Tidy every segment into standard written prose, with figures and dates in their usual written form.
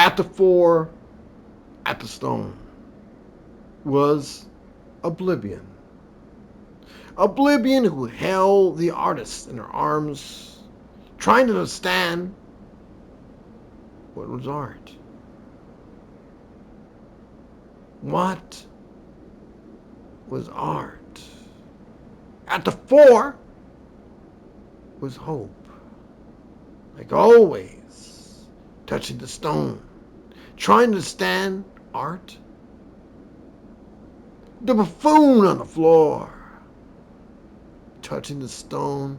At the four, at the stone, was Oblivion. Oblivion, who held the artist in her arms, trying to understand what was art. What was art? At the four was Hope, like always, touching the stone, trying to understand art. The buffoon on the floor, touching the stone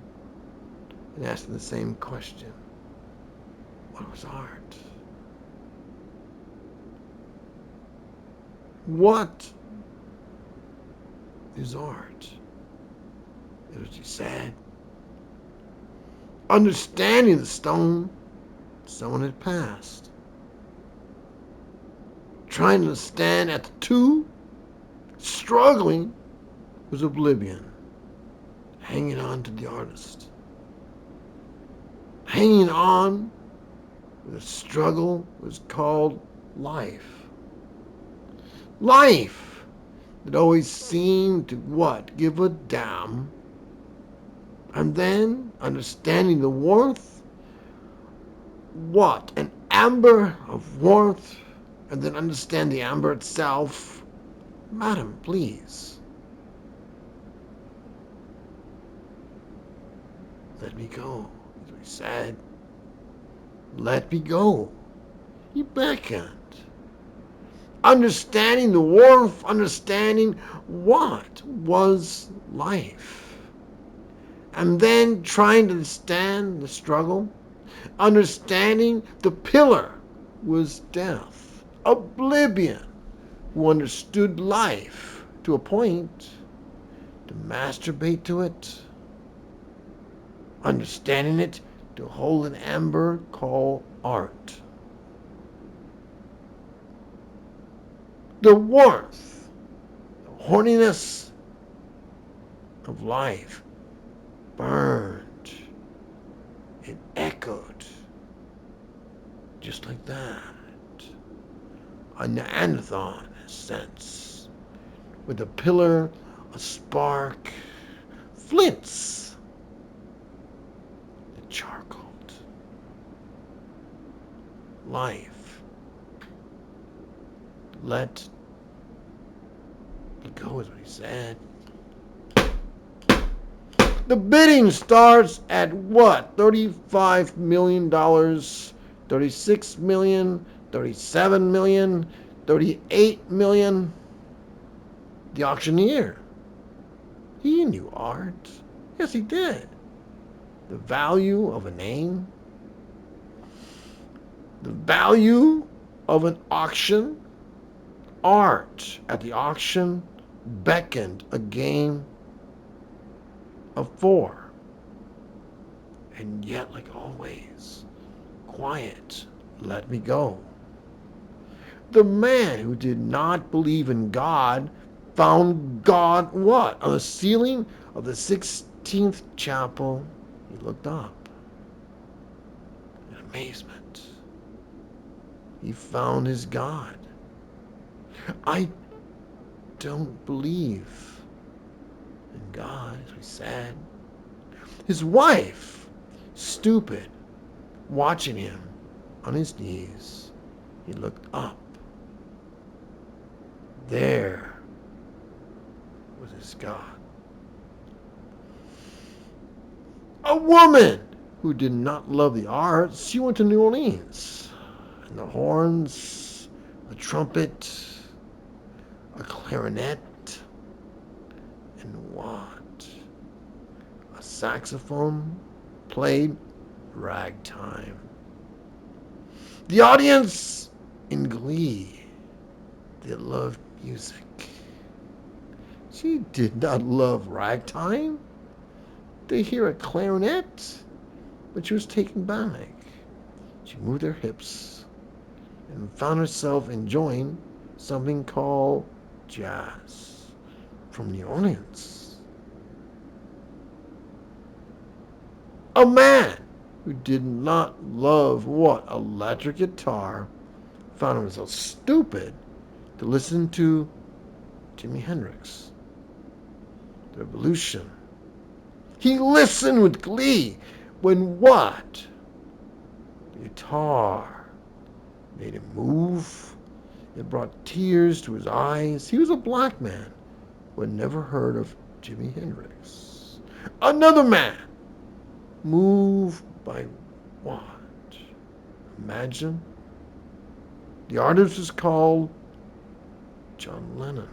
and asking the same question. What was art? What is art? Is what she said. Understanding the stone, someone had passed. Trying to stand at the two, struggling, was Oblivion. Hanging on to the artist. Hanging on with a struggle was called life. Life that always seemed to what? Give a damn. And then understanding the warmth. What? An amber of warmth. And then understand the amber itself. Madam, please. Let me go, as we said. Let me go. He beckoned. Understanding the warmth, understanding what was life. And then trying to understand the struggle, understanding the pillar was death. Oblivion, who understood life to a point, to masturbate to it, understanding it to hold an amber called art. The warmth, the horniness of life burned. It echoed just like that. A Neanderthal sense, with a pillar, a spark, flints that charcoaled. Life. Let it go, is what he said. The bidding starts at what? $35 million, $36 million, $37 million, $38 million. The auctioneer. He knew art. Yes, he did. The value of a name. The value of an auction. Art at the auction beckoned a game of four. And yet, like always, quiet, let me go. The man who did not believe in God found God what? On the ceiling of the 16th chapel. He looked up in amazement. He found his God. I don't believe in God, as we said. His wife, stupid, watching him on his knees. He looked up. There was his God. A woman who did not love the arts. She went to New Orleans. And the horns, a trumpet, a clarinet, and what? A saxophone played ragtime. The audience in glee. They loved music. She did not love ragtime. They hear a clarinet, but she was taken back. She moved her hips and found herself enjoying something called jazz from New Orleans. A man who did not love what? Electric guitar found himself stupid to listen to Jimi Hendrix. The Revolution. He listened with glee when what? The guitar made him move. It brought tears to his eyes. He was a black man who had never heard of Jimi Hendrix. Another man moved by what? Imagine. The artist was called John Lennon.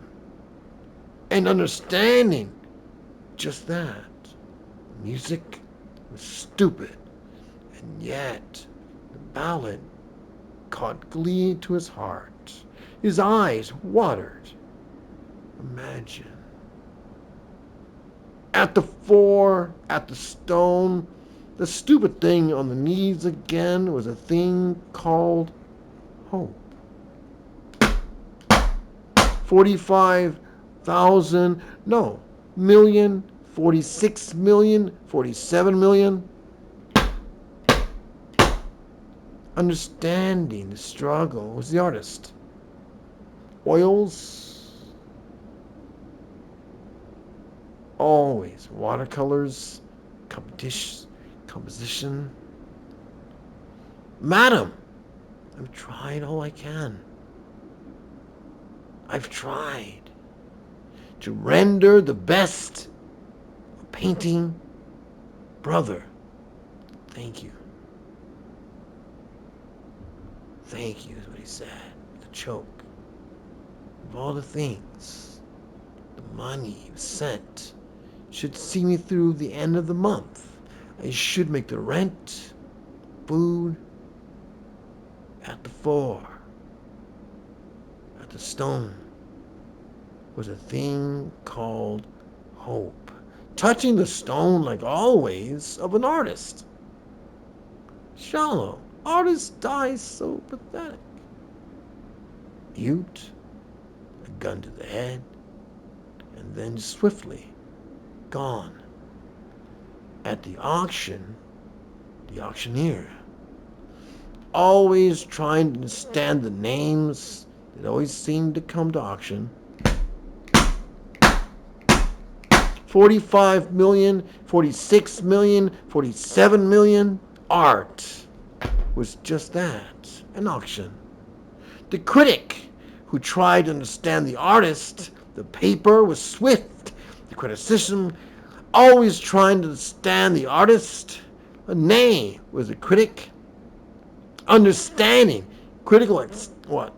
And understanding just that, music was stupid, and yet the ballad caught glee to his heart. His eyes watered. Imagine. At the four, at the stone, the stupid thing on the knees again was a thing called hope. 45,000, no, million, 46 million, 47 million. Understanding the struggle was the artist. Oils, always watercolors, composition. Madam, I've tried all I can. I've tried to render the best of painting. Brother, thank you. Thank you is what he said. The choke. Of all the things, the money you sent should see me through the end of the month. I should make the rent, food, at the four. The stone was a thing called hope, touching the stone like always of an artist. Shallow, artist dies so pathetic. Mute, a gun to the head, and then swiftly gone. At the auction, the auctioneer, always trying to understand the names. It always seemed to come to auction. 45 million, 46 million, 47 million. Art was just that, an auction. The critic who tried to understand the artist, the paper was swift. The criticism always trying to understand the artist. A nay was the critic. Understanding, critical, what?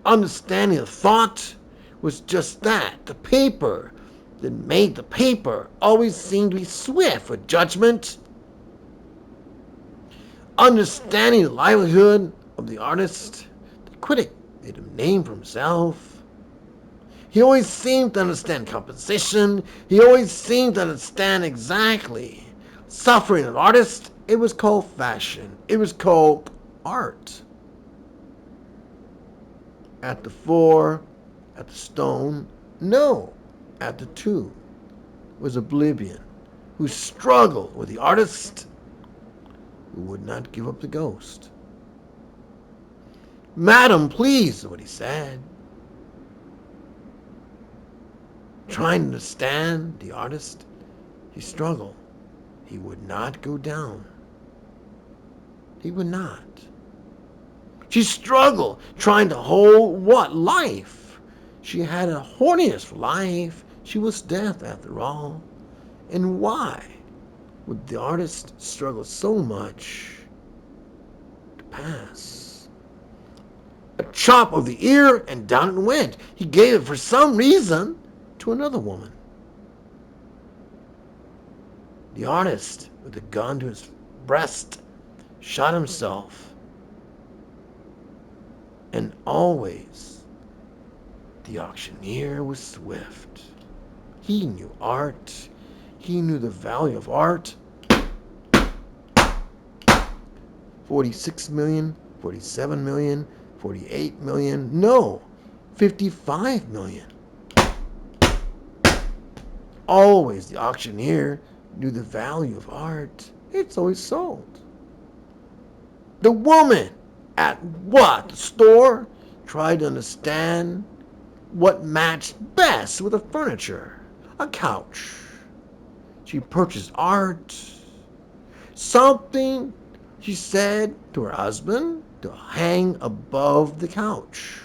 Understanding of thought was just that. The paper that made the paper always seemed to be swift with judgment. Understanding the livelihood of the artist, the critic made a name for himself. He always seemed to understand composition. He always seemed to understand exactly. Suffering of artist, it was called fashion. It was called art. At the four, at the stone, no, at the two was oblivion, who struggled with the artist who would not give up the ghost. Madam, please, is what he said. Trying to understand the artist, he struggled. He would not go down. He would not. She struggled, trying to hold what? Life. She had a horniness for life. She was death, after all. And why would the artist struggle so much to pass? A chop of the ear, and down it went. He gave it for some reason to another woman. The artist, with a gun to his breast, shot himself. And always, the auctioneer was swift. He knew art. He knew the value of art. 46 million, 47 million, 48 million, no, 55 million. Always the auctioneer knew the value of art. It's always sold. The woman At what? The store? Tried to understand what matched best with the furniture. A couch. She purchased art. Something, she said to her husband, to hang above the couch.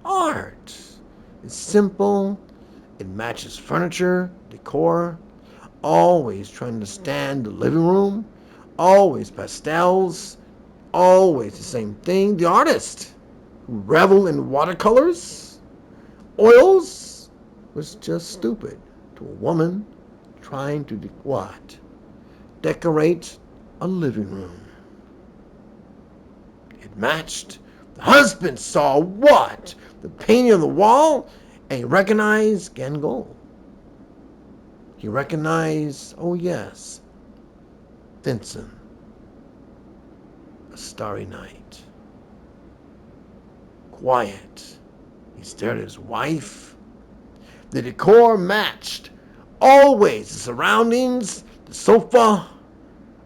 Art. It's simple. It matches furniture, decor. Always trying to understand the living room. Always pastels. Always the same thing. The artist who reveled in watercolors, oils, was just stupid to a woman trying to what? Decorate a living room. It matched. The husband saw what? The painting on the wall, and he recognized Gangol. He recognized, oh yes, Vincent. A starry night. Quiet. He stared at his wife. The decor matched. Always the surroundings, the sofa,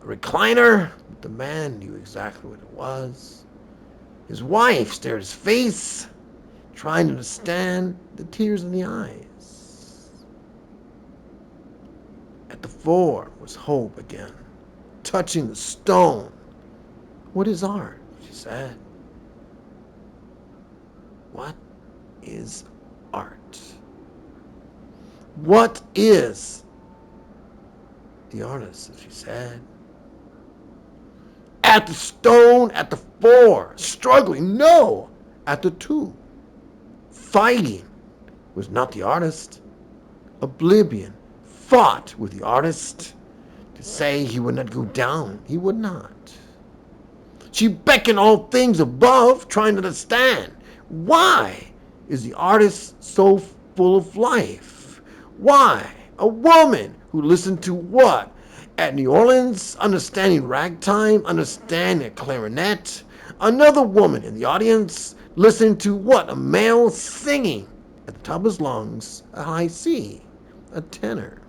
a recliner. The man knew exactly what it was. His wife stared at his face, trying to understand the tears in the eyes. At the floor was Hope again, touching the stone. What is art? She said. What is art? What is the artist? She said. At the stone, at the floor, struggling, no, at the two. Fighting was not the artist. Oblivion fought with the artist to say he would not go down. He would not. She beckoned all things above, trying to understand. Why is the artist so full of life? Why? A woman who listened to what? At New Orleans, understanding ragtime, understanding a clarinet. Another woman in the audience listening to what? A male singing at the top of his lungs, a high C, a tenor.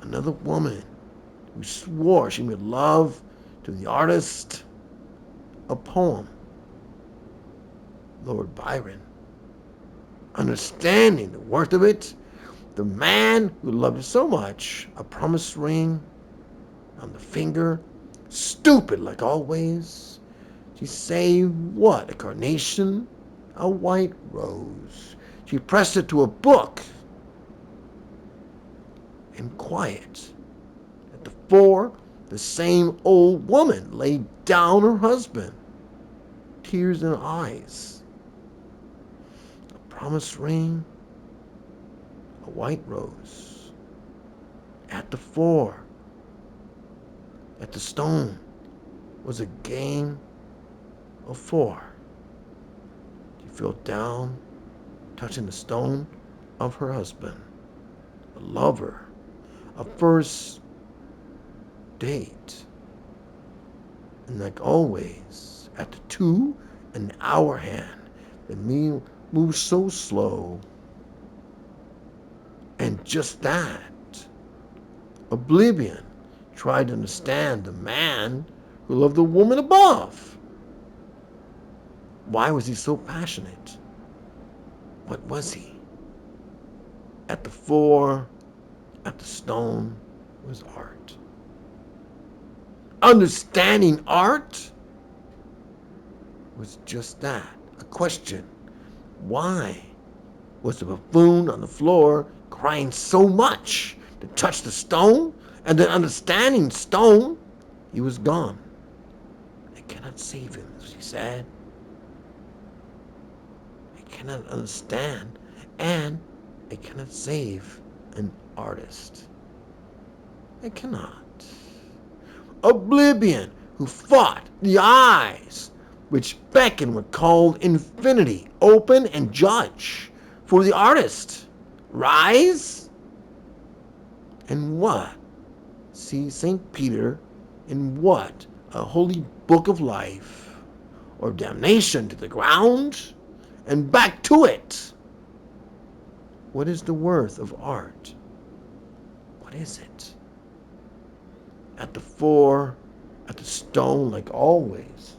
Another woman who swore she made love to the artist, a poem. Lord Byron. Understanding the worth of it, the man who loved it so much, a promise ring on the finger, stupid like always. She saved what? A carnation, a white rose. She pressed it to a book. And quiet. At the fore, the same old woman laid down her husband, tears in her eyes. A promise ring, a white rose. At the fore, at the stone, was a game of four. She fell down, touching the stone of her husband, a lover, a first date. And like always, at the 2 an hour hand, the meal moves so slow. And just that, oblivion tried to understand the man who loved the woman above. Why was he so passionate? What was he? At the fore, at the stone, was art. Understanding art was just that, a question. Why was the buffoon on the floor crying so much to touch the stone, and then understanding stone, he was gone. I cannot save him, she said. I cannot understand, and I cannot save an artist. I cannot. Oblivion, who fought the eyes, which beckon were called infinity, open and judge for the artist. Rise? And what? See St. Peter in what? A holy book of life, or damnation to the ground, and back to it. What is the worth of art? What is it? At the fore, at the stone like always.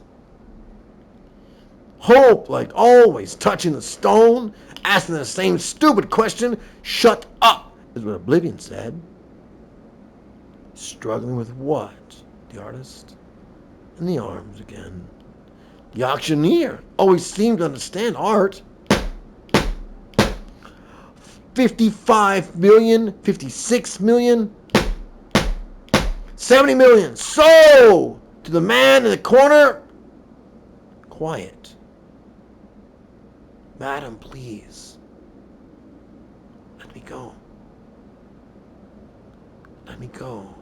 Hope like always, touching the stone, asking the same stupid question. Shut up, is what Oblivion said. Struggling with what? The artist? In the arms again. The auctioneer always seemed to understand art. 55 million, 56 million, 70 million. So, to the man in the corner, quiet. Madam, please. Let me go. Let me go.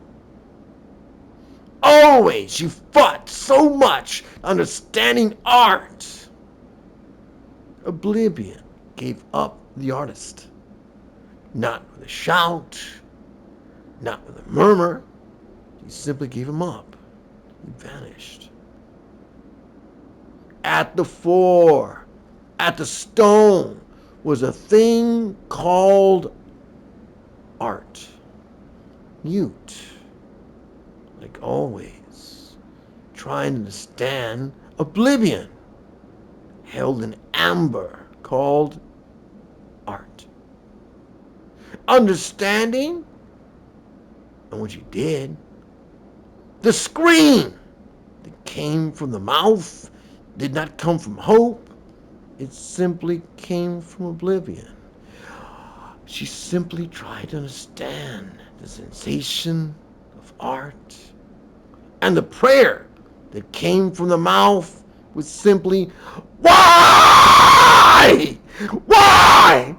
Always you fought so much understanding art. Oblivion gave up the artist. Not with a shout, not with a murmur. He simply gave him up. He vanished. At the fore, at the stone, was a thing called art. Mute, like always, trying to understand Oblivion, held in amber, called art. Understanding, and when she did, the scream that came from the mouth did not come from hope. It simply came from Oblivion. She simply tried to understand the sensation of art. And the prayer that came from the mouth was simply, why? Why?